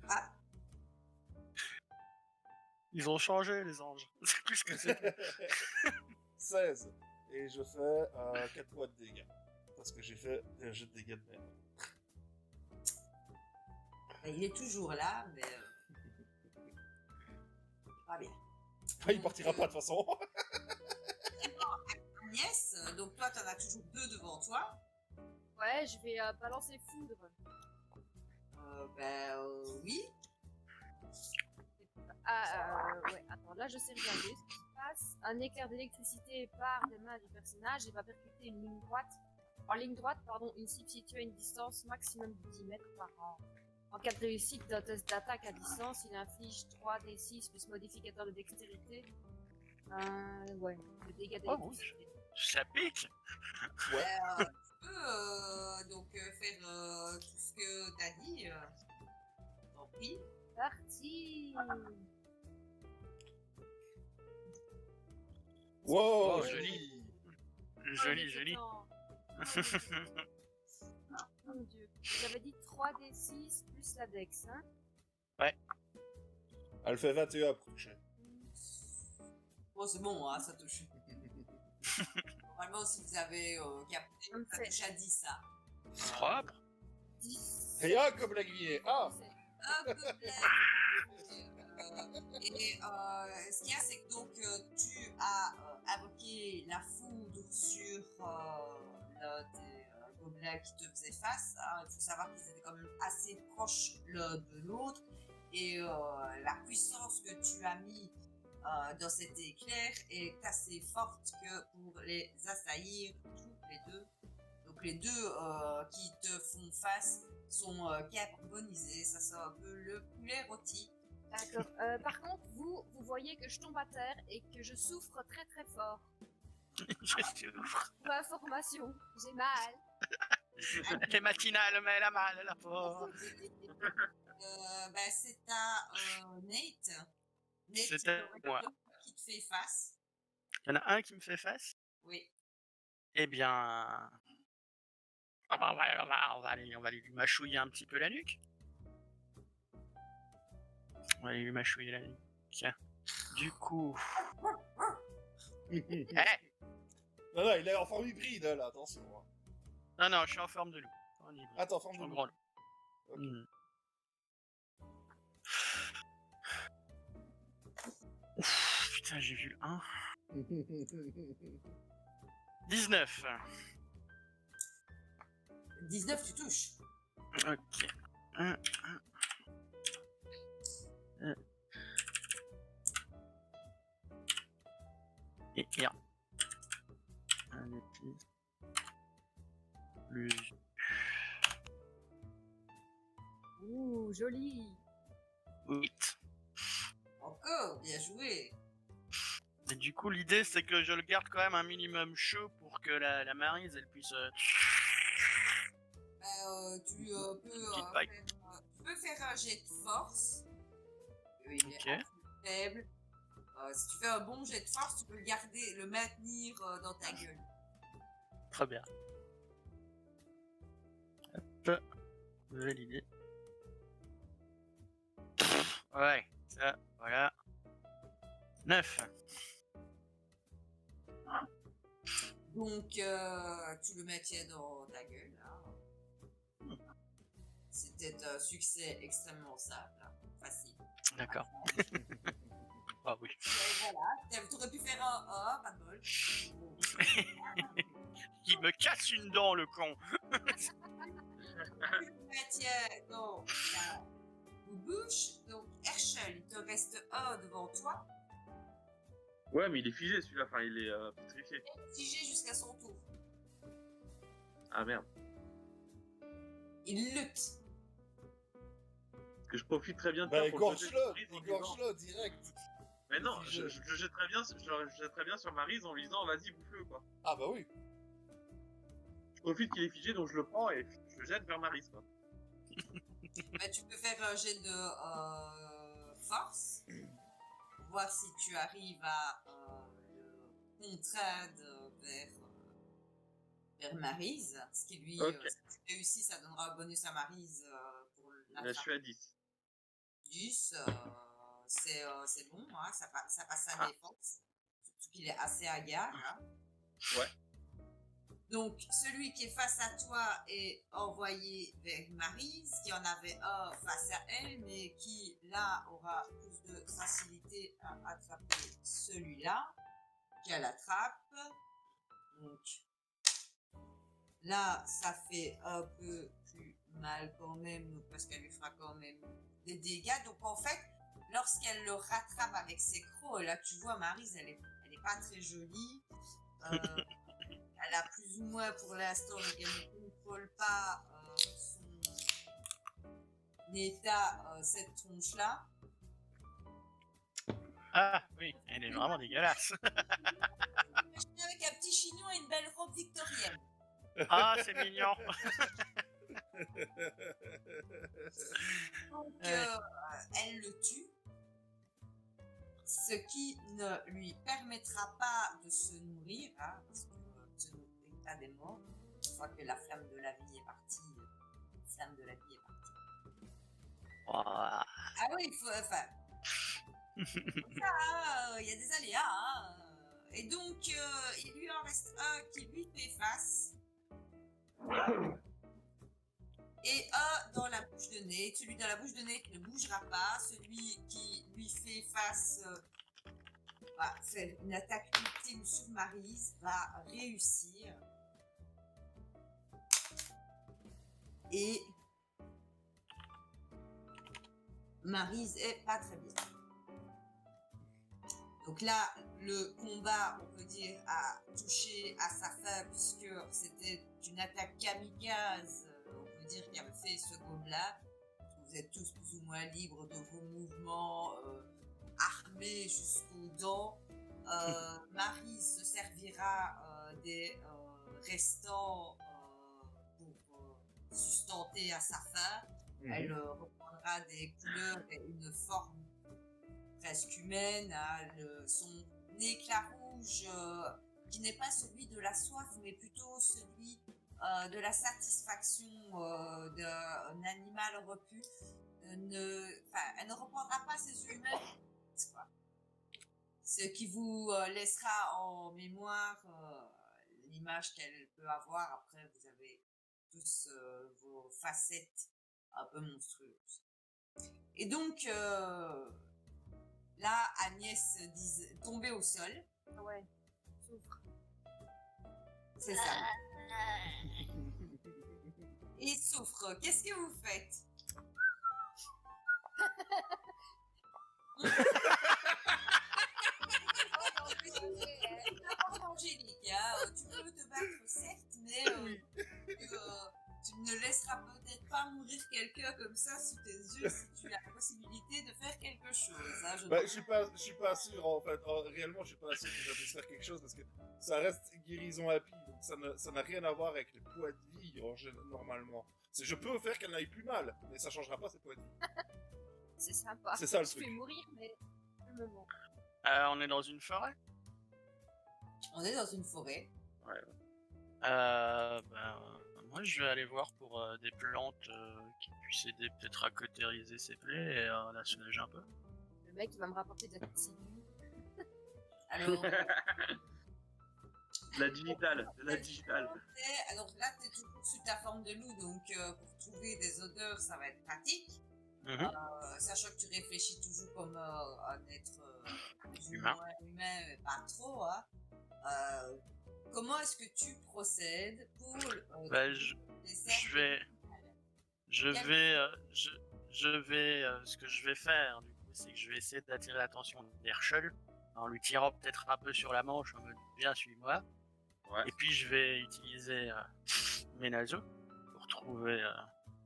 Ah, Ils ont changé, les anges. C'est plus que c'est. 16. Et je fais 4 points de dégâts. Parce que j'ai fait un jet de dégâts de merde. Il est toujours là, mais pas bien. Ah, il partira pas de toute façon. Agnès, donc toi, t'en as toujours 2 devant toi. Ouais, je vais balancer foudre. Oui. Ouais, attends, là je sais regarder ce qui se passe. Un éclair d'électricité part des mains du personnage et va percuter une ligne droite. En ligne droite, pardon, une cible située à une distance maximum de 10 mètres par an. En cas de réussite d'un test d'attaque à distance, il inflige 3d6 plus modificateur de dextérité. Ouais, le dégât d'électricité. Ça pique. Tu peux donc faire tout ce que t'as dit. Tant pis. Parti. Wow, Oh, joli. Joli. Ah, mon dieu. J'avais dit 3d6 plus la dex, hein. Elle fait 21 pour toucher. Bon, c'est bon, hein, ça touche. Normalement, si vous avez capté, Ça me ça fait- touche à 10, hein. Propre. 10. Et un comme la guillemette. Ah, Un peu plein. Ce qu'il y a, c'est que donc tu as invoqué la foudre sur l'un des gobelins qui te faisait face. Hein. Il faut savoir qu'ils étaient quand même assez proches l'un de l'autre. Et la puissance que tu as mis dans cet éclair est assez forte que pour les assaillir tous les deux. Donc les deux qui te font face sont carbonisés. Ça sent un peu le poulet rôti. D'accord. Par contre, vous voyez que je tombe à terre et que je souffre très très fort. Je souffre. Pour information, j'ai mal. Elle est matinale, mais elle a mal, la pauvre. C'est à Nate. Nate, C'est à moi. qui te fait face. Il y en a un qui me fait face. Oui. Eh bien... on va aller lui mâchouiller un petit peu la nuque. On va aller lui mâchouiller la nuque. Tiens. Du coup... Eh Non, non, il est en forme hybride, là, attention. non, je suis en forme de loup. Attends, Je forme suis en de grand loup. Ok. Ouf, putain, j'ai vu le 1. 19. 19, tu touches. Ok. 1. Et 1. Un des petits. Plus. Ouh, joli. 8. Encore, bien joué. Et du coup, l'idée, c'est que je le garde quand même un minimum chaud pour que la Maryse, elle puisse... Tu peux faire un jet de force. Il est Ok. un peu faible. Si tu fais un bon jet de force, tu peux le garder, le maintenir dans ta gueule. Très bien. Hop. Validé. Ouais, ça, voilà. 9. Donc, tu le maintiens dans ta gueule. Hein. C'était un succès extrêmement simple, hein, facile. D'accord. Ah oui. Et voilà, tu aurais pu faire un A, pas de bol. Il me casse une dent, le con. Tu le maintiens dans ta bouche. Donc, Herschel, il te reste un devant toi. Ouais, mais il est figé celui-là, enfin il est pétrifié. Figé jusqu'à son tour. Ah merde. Il lutte. Parce que je profite très bien de Bah, ça pour le jeter sur Maryse en disant- égorge-le direct. Mais non, Figé. je le jetterais bien, sur Maryse en lui disant vas-y bouffe-le quoi. Ah, bah oui. Je profite qu'il est figé donc je le prends et je le jette vers Maryse quoi. Bah, tu peux faire un jet de force. Pour voir si tu arrives à le contraindre vers Maryse. Ce qui lui, Ok. si tu réussis, ça donnera un bonus à Maryse pour la Là je suis à 10. 10. C'est bon, hein, ça passe à Ah. défense. surtout qu'il est assez hagard. Hein. Ouais. Donc, celui qui est face à toi est envoyé vers Maryse, qui en avait un face à elle, mais qui, là, aura plus de facilité à attraper celui-là, qui l'attrape. Donc, là, ça fait un peu plus mal quand même, parce qu'elle lui fera quand même des dégâts. Donc, en fait, lorsqu'elle le rattrape avec ses crocs, là, tu vois, Maryse, elle est pas très jolie. Elle a plus ou moins pour l'instant, mais elle ne contrôle pas son état, cette tronche-là. Ah oui, elle est vraiment dégueulasse. Avec un petit chignon et une belle robe victorienne. Ah, c'est mignon. Donc, Ouais. elle le tue. Ce qui ne lui permettra pas de se nourrir, hein, parce que se nourrir pas des morts. Une fois que la flamme de la vie est partie, la flamme de la vie est partie. Ouah. Ah oui, il faut. Enfin. Il y a des aléas. Hein. Et donc, il lui en reste un qui lui fait face. Et un dans la bouche de nez. Celui dans la bouche de nez qui ne bougera pas. Celui qui lui fait face. Faire une attaque ultime sur Maryse va réussir. Et Maryse est pas très bien. Donc là, le combat, on peut dire, a touché à sa fin puisque c'était une attaque kamikaze, on peut dire, qui avait fait ce golem-là. Vous êtes tous plus ou moins libres de vos mouvements, armés jusqu'aux dents. Maryse se servira des restants pour sustenter à sa fin. Elle reprendra des couleurs et une forme presque humaine, son éclat rouge qui n'est pas celui de la soif, mais plutôt celui de la satisfaction d'un animal repu. Elle ne reprendra pas ses yeux humains, quoi. Ce qui vous laissera en mémoire l'image qu'elle peut avoir. Après, vous avez tous vos facettes un peu monstrueuses. Et donc, là, Agnès tombée au sol. Ouais, souffre. C'est ça. Et souffre. Qu'est-ce que vous faites? Angélique, hein. Tu peux te battre, certes, mais tu ne laisseras peut-être pas mourir quelqu'un comme ça sous tes yeux si tu as la possibilité de faire quelque chose. Hein. Je suis pas sûr en fait. Réellement, je suis pas sûr que ça puisse faire quelque chose parce que ça reste guérison happy, donc ça n'a rien à voir avec les poids de vie normalement. Je peux faire qu'elle n'aille plus mal, mais ça changera pas ses poids de vie. C'est sympa. C'est ça le Je truc. vais mourir, mais le moment. On est dans une forêt. On est dans une forêt. Ouais. Moi, je vais aller voir pour des plantes qui puissent aider peut-être à cautériser ses plaies et à la soulager un peu. Le mec, il va me rapporter des petits. Alors, De la digitale. alors là, tu es toujours sous ta forme de loup, donc pour trouver des odeurs, ça va être pratique. Sachant que tu réfléchis toujours comme un être plus ou Humain. moins humain, mais pas trop. Hein. Comment est-ce que tu procèdes pour ce que je vais faire, du coup, c'est que je vais essayer d'attirer l'attention d'Herschel en lui tirant peut-être un peu sur la manche en mode viens, suis-moi. Ouais. Et puis je vais utiliser mes naseaux pour trouver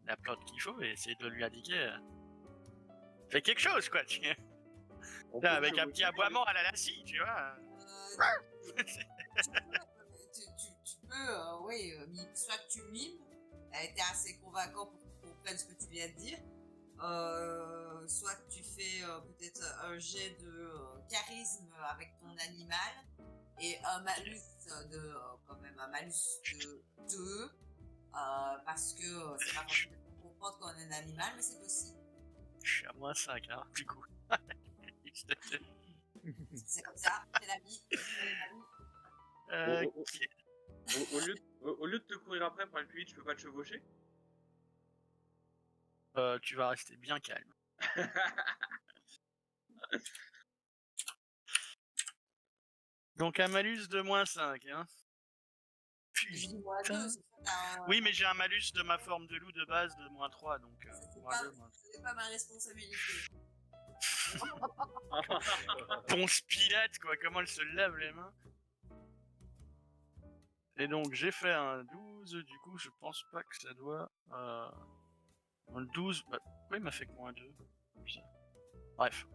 la plante qu'il faut et essayer de lui indiquer fais quelque chose, quoi. On peut Avec un faire petit aboiement à la lassie, tu vois. tu peux, oui, soit tu mimes, elle était assez convaincant pour qu'on comprenne ce que tu viens de dire, soit tu fais peut-être un jet de charisme avec ton animal et un malus quand même un malus de 2 parce que c'est pas possible de comprendre qu'on est un animal, mais c'est possible. Je suis à -5, hein, du coup. C'est comme ça, c'est la vie. Ok. Au lieu de te courir après pour aller plus vite, je peux pas te chevaucher? Tu vas rester bien calme. Donc un malus de -5, hein. Je dis moins 2, c'est pas, Oui, mais j'ai un malus de ma forme de loup de base de -3, donc c'est moins pas, 2, c'est pas ma responsabilité. Ponce Pilate, quoi, comment elle se lave les mains. Et donc j'ai fait un 12, du coup je pense pas que ça doit... Le 12, bah, pourquoi il m'a fait que -2? Bizarre. Bref,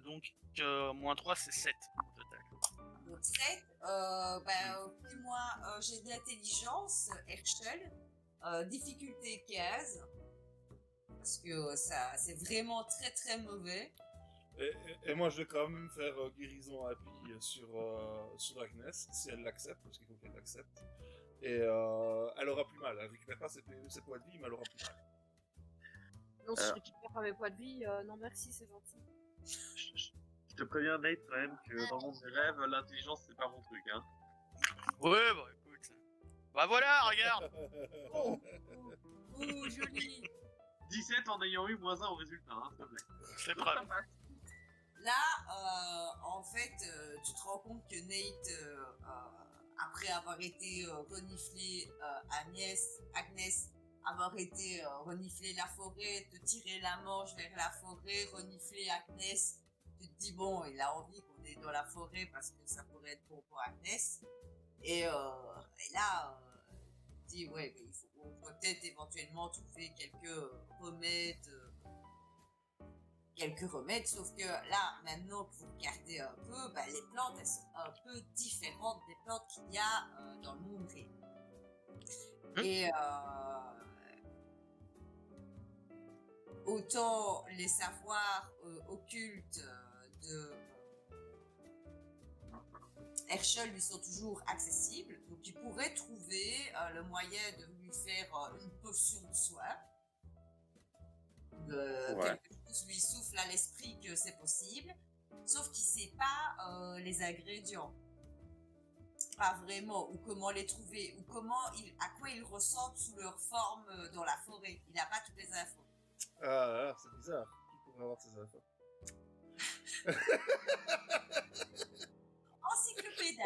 donc -3 c'est 7 au total. Donc 7, fais-moi j'ai de l'intelligence, Herschel, difficulté 15, parce que ça c'est vraiment très très mauvais. Et moi, je vais quand même faire guérison à Pi sur Agnès, si elle l'accepte, parce qu'il faut qu'elle l'accepte. Et elle aura plus mal. Elle récupère pas ses points de vie, mais elle aura plus mal. Non, si je récupère pas mes points de vie, non merci, c'est gentil. Je te préviens, Nate, quand même, que dans le monde des rêves, l'intelligence, c'est pas mon truc, hein. Ouais, bah écoute. Bah voilà, regarde. Oh, joli. 17 en ayant eu -1 au résultat, hein, s'il te plaît. C'est preuve. Là, en fait, tu te rends compte que Nate, après avoir été renifler Agnès, avoir été renifler la forêt, te tirer la manche vers la forêt, renifler Agnès, tu te dis bon, il a envie qu'on est dans la forêt parce que ça pourrait être bon pour Agnès. Et là, tu te dis ouais, il faut peut-être éventuellement trouver quelques remèdes, sauf que là, maintenant que vous regardez un peu, bah, les plantes, elles sont un peu différentes des plantes qu'il y a dans le monde réel. Et autant les savoirs occultes de Herschel lui sont toujours accessibles, donc il pourrait trouver le moyen de lui faire une potion de soin. Quelque chose lui souffle à l'esprit que c'est possible, sauf qu'il ne sait pas les ingrédients. Pas vraiment, ou comment les trouver, ou à quoi ils ressemblent sous leur forme dans la forêt. Il n'a pas toutes les infos. Ah, c'est bizarre. Qui pourrait avoir ces infos? Encyclopédie.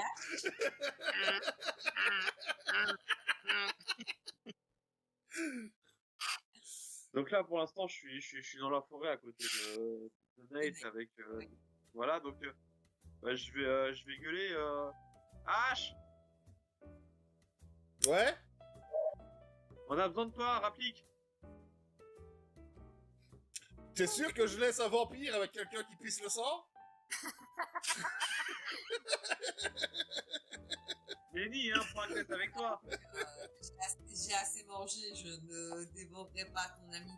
Donc là, pour l'instant, je suis dans la forêt à côté de Nate avec... voilà, donc je vais gueuler... H! Ouais? On a besoin de toi, rapplique! T'es sûr que je laisse un vampire avec quelqu'un qui pisse le sang? Lenny, hein, prends la tête avec toi! J'ai assez mangé, je ne dévorerai pas ton ami.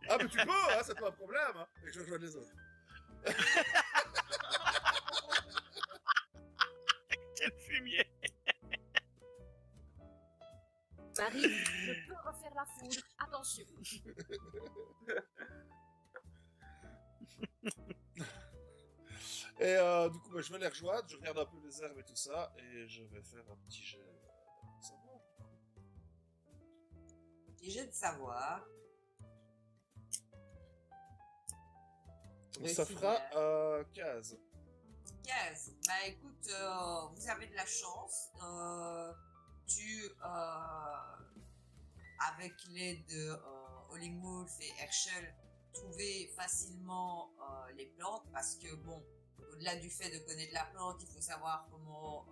Ah, mais tu peux, hein, c'est pas un problème, hein. Et je rejoins les autres. Quel fumier. Marie, je peux refaire la foudre, attention. Et du coup, bah, je vais les rejoindre, je regarde un peu les herbes et tout ça, et je vais faire un petit jet de savoir. Petit jet de savoir. Donc ça fera 15. 15. Bah écoute, vous avez de la chance. Avec l'aide de Hollingwolf et Herschel, trouver facilement les plantes parce que bon, au-delà du fait de connaître la plante, il faut savoir comment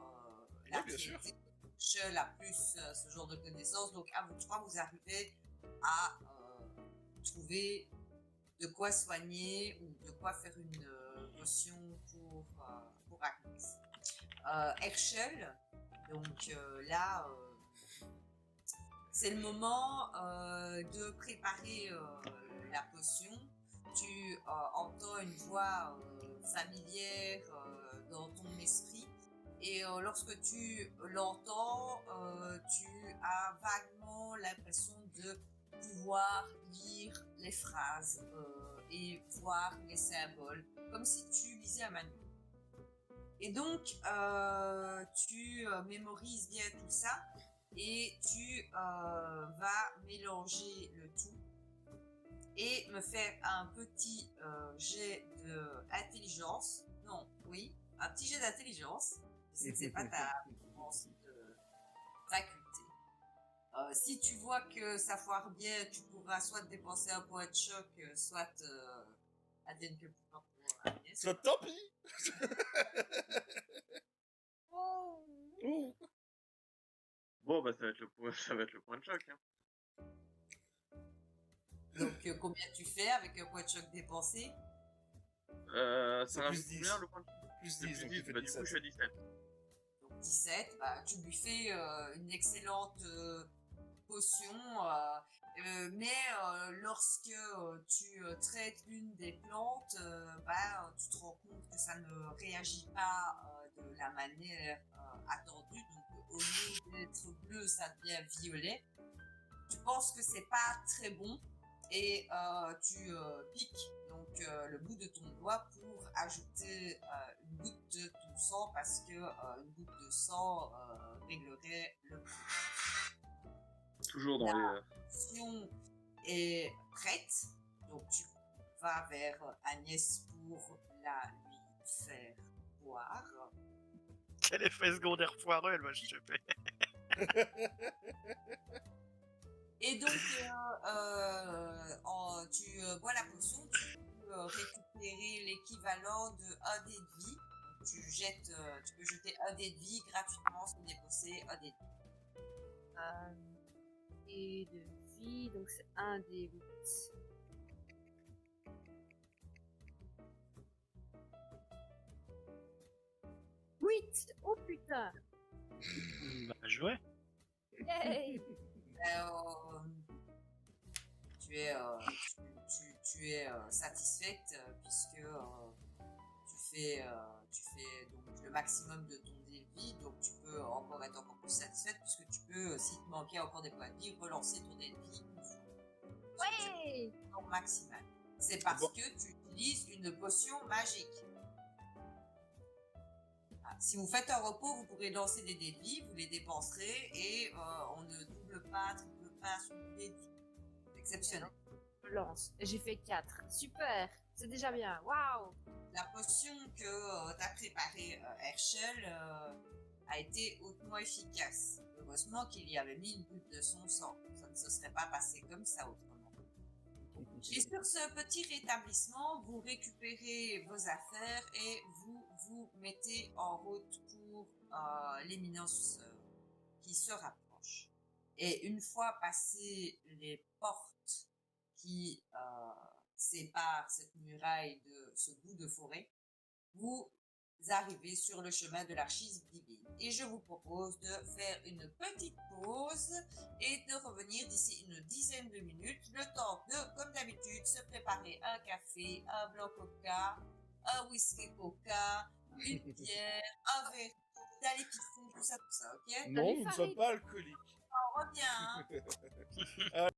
la traiter. Herschel a plus ce genre de connaissances, donc à vous trois, vous arrivez à trouver de quoi soigner ou de quoi faire une potion pour Agnès. Herschel, donc là, c'est le moment de préparer la potion. Tu entends une voix familière dans ton esprit et lorsque tu l'entends, tu as vaguement l'impression de pouvoir lire les phrases et voir les symboles, comme si tu lisais un manuel. Et donc, tu mémorises bien tout ça et tu vas mélanger le tout et me faire un petit jet d'intelligence. Non, oui, un petit jet d'intelligence. Je sais que c'est pas ta faculté. Si tu vois que ça foire bien, tu pourras soit dépenser un point de choc, soit advienne que pourra pour Agnès. Soit tant pis. Oh. Ouh. Bon, bah, ça va être le point de choc. Hein. Donc, combien tu fais avec un point de choc dépensé? Ça C'est rajoute plus 10. combien le point de choc? Plus C'est 10, plus donc 10, tu fais bah, du coup, je suis à 17. Donc 17, bah, tu lui fais une excellente potion, mais lorsque tu traites l'une des plantes, tu te rends compte que ça ne réagit pas de la manière attendue. Donc au lieu d'être bleu, ça devient violet. Tu penses que c'est pas très bon et tu piques donc le bout de ton doigt pour ajouter une goutte de ton sang parce que une goutte de sang réglerait le problème. Toujours dans les. L'action est prête, donc tu vas vers Agnès pour la lui faire boire. Quel effet secondaire foireux, moi je te fais. Et donc, tu bois la potion, tu peux récupérer l'équivalent de 1 dé de vie. Donc, tu peux jeter 1 dé de vie gratuitement sans dépenser 1 dé de vie. Et de vie, donc c'est 1 des 8. Oh putain! Bah, joué. Yay! Tu es satisfaite puisque tu fais donc le maximum de ton dé de vie, donc tu peux encore être encore plus satisfaite puisque tu peux, si te manquait encore des points de vie, relancer ton dé de vie une fois. Ouais! Ton maximal. C'est parce que tu utilises une potion magique. Si vous faites un repos, vous pourrez lancer des dés de vie, vous les dépenserez et on ne triple pas sur le dé de vie. C'est exceptionnel. Je lance. Et j'ai fait 4. Super! C'est déjà bien. Waouh! La potion que t'as préparée, Herschel, a été hautement efficace. Heureusement qu'il y avait mis une goutte de son sang. Ça ne se serait pas passé comme ça autrement. Et sur ce petit rétablissement, vous récupérez vos affaires et vous mettez en route pour l'éminence qui se rapproche. Et une fois passé les portes qui séparent cette muraille de ce bout de forêt, vous arrivez sur le chemin de l'archive divine. Et je vous propose de faire une petite pause et de revenir d'ici une dizaine de minutes, le temps de, comme d'habitude, se préparer un café, un blanc coca, un whisky coca, une bière, un verre, d'aller piscine, tout ça, ok? Non, nous ne sommes pas alcooliques. On revient, hein.